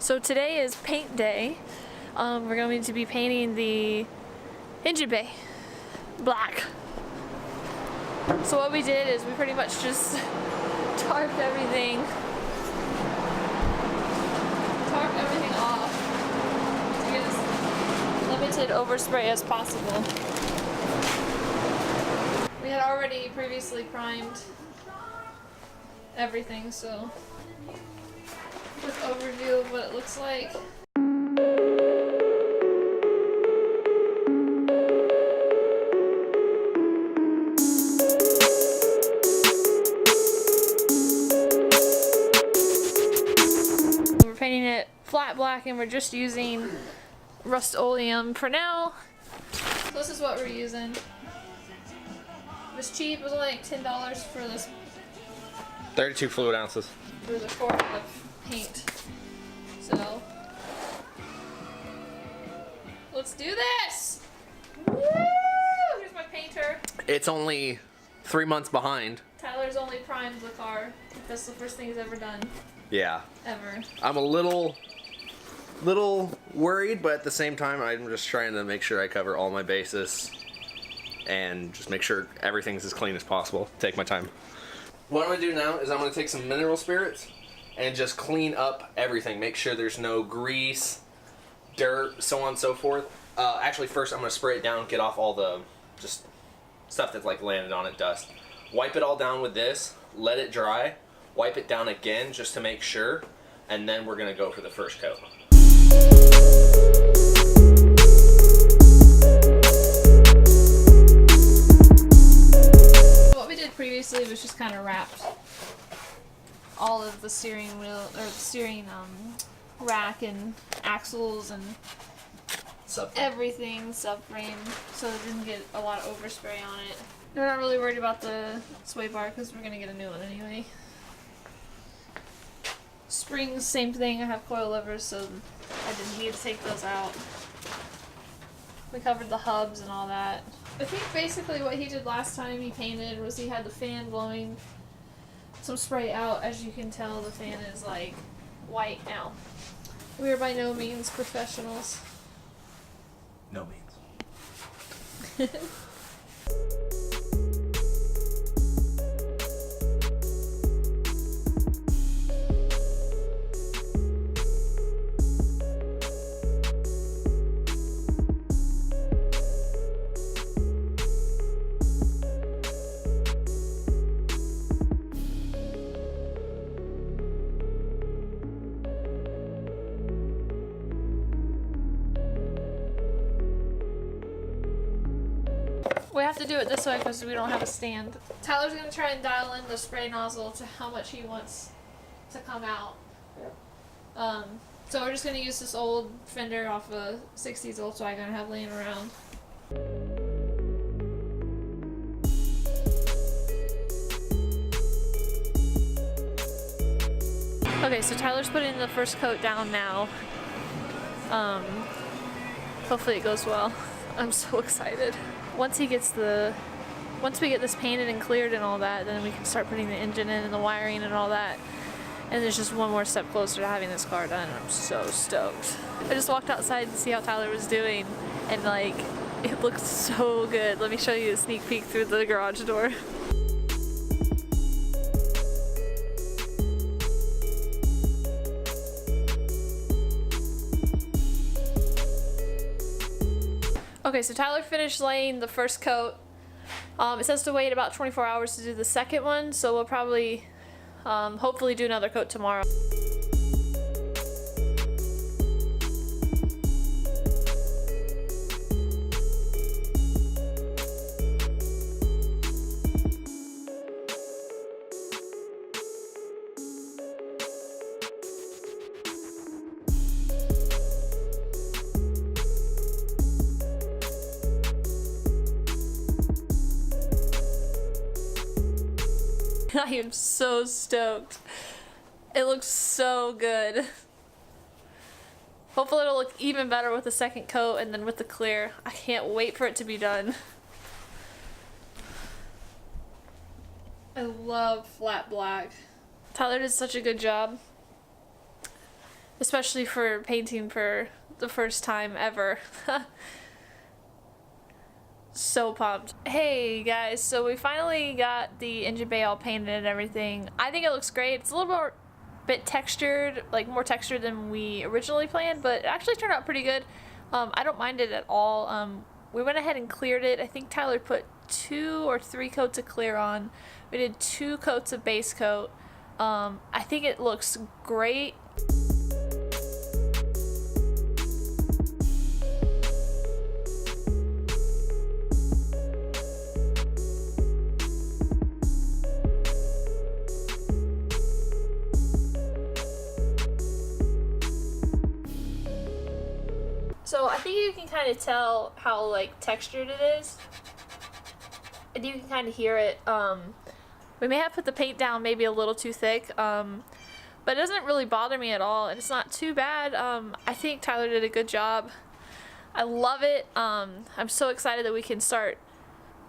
So today is paint day. We're going to be painting the engine bay black. So what we did is we pretty much just tarped everything off to get as limited overspray as possible. We had already previously primed everything, so quick overview of what it looks like. We're painting it flat black and we're just using rust oleum for now. So this is what we're using. It was cheap, it was only like $10 for this. 32 fluid ounces. For the quart of paint. So let's do this! Woo! Here's my painter. It's only 3 months behind. Tyler's only primed the car. That's the first thing he's ever done. Yeah. Ever. I'm a little worried, but at the same time, I'm just trying to make sure I cover all my bases and just make sure everything's as clean as possible. Take my time. What I'm going to do now is I'm going to take some mineral spirits and just clean up everything. Make sure there's no grease, dirt, so on and so forth. Actually, first I'm going to spray it down, get off all the just stuff that's like landed on it, dust. Wipe it all down with this, let it dry, wipe it down again just to make sure, and then we're going to go for the first coat. Previously was just kind of wrapped all of the steering wheel or the steering rack and axles and everything subframe, so it didn't get a lot of overspray on it. We're not really worried about the sway bar because we're gonna get a new one anyway. Springs, same thing. I have coil levers, so I didn't need to take those out. We covered the hubs and all that. I think basically what he did last time he painted was he had the fan blowing some spray out. As you can tell, the fan is like white now. We are by no means professionals. No means. We have to do it this way because we don't have a stand. Tyler's going to try and dial in the spray nozzle to how much he wants to come out. So we're just going to use this old fender off a 60s Volkswagen I have laying around. Okay, so Tyler's putting the first coat down now. Hopefully it goes well. I'm so excited. Once we get this painted and cleared and all that, then we can start putting the engine in and the wiring and all that. And there's just one more step closer to having this car done. I'm so stoked. I just walked outside to see how Tyler was doing, and like, it looked so good. Let me show you a sneak peek through the garage door. Okay, so Tyler finished laying the first coat. It says to wait about 24 hours to do the second one, so we'll probably, hopefully do another coat tomorrow. I am so stoked. It looks so good. Hopefully it'll look even better with the second coat and then with the clear. I can't wait for it to be done. I love flat black. Tyler did such a good job. especially for painting for the first time ever. So pumped. Hey guys, so we finally got the engine bay all painted and everything. I think it looks great. It's a little more bit textured, like more textured than we originally planned, but it actually turned out pretty good. I don't mind it at all. We went ahead and cleared it. I think Tyler put 2 or 3 coats of clear on. We did 2 coats of base coat. I think it looks great. So I think you can kind of tell how like textured it is. And you can kind of hear it. We may have put the paint down maybe a little too thick, but it doesn't really bother me at all, and it's not too bad. I think Tyler did a good job. I love it. I'm so excited that we can start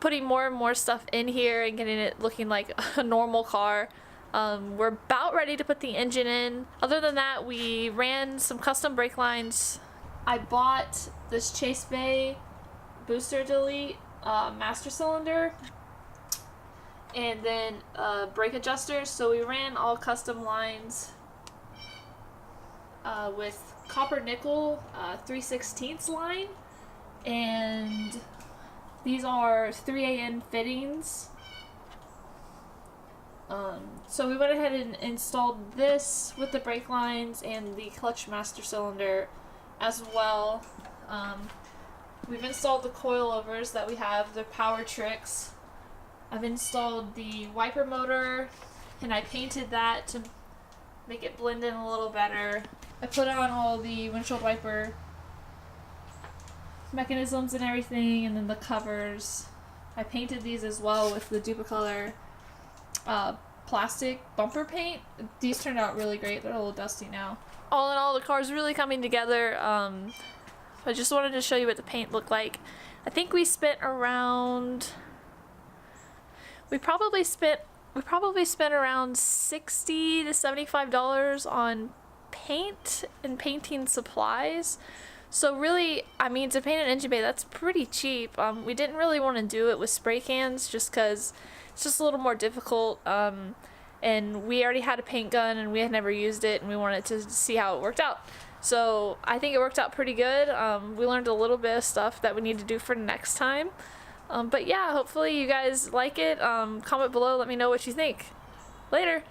putting more and more stuff in here and getting it looking like a normal car. We're about ready to put the engine in. Other than that, we ran some custom brake lines. I bought this Chase Bay booster delete master cylinder and then brake adjusters. So we ran all custom lines with copper nickel 3/16 line, and these are 3AN fittings. So we went ahead and installed this with the brake lines and the clutch master cylinder as well. We've installed the coilovers that we have, the Power Tricks. I've installed the wiper motor and I painted that to make it blend in a little better. I put on all the windshield wiper mechanisms and everything, and then the covers. I painted these as well with the Duplicolor plastic bumper paint. These turned out really great. They're a little dusty now. All in all, the car's really coming together. I just wanted to show you what the paint looked like. I think we spent around, we probably spent around $60 to $75 on paint and painting supplies. So really, I mean, to paint an engine bay, that's pretty cheap. We didn't really want to do it with spray cans just because it's just a little more difficult. And we already had a paint gun and we had never used it, and we wanted to see how it worked out. So I think it worked out pretty good. We learned a little bit of stuff that we need to do for next time. But yeah, hopefully you guys like it. Comment below, let me know what you think. Later!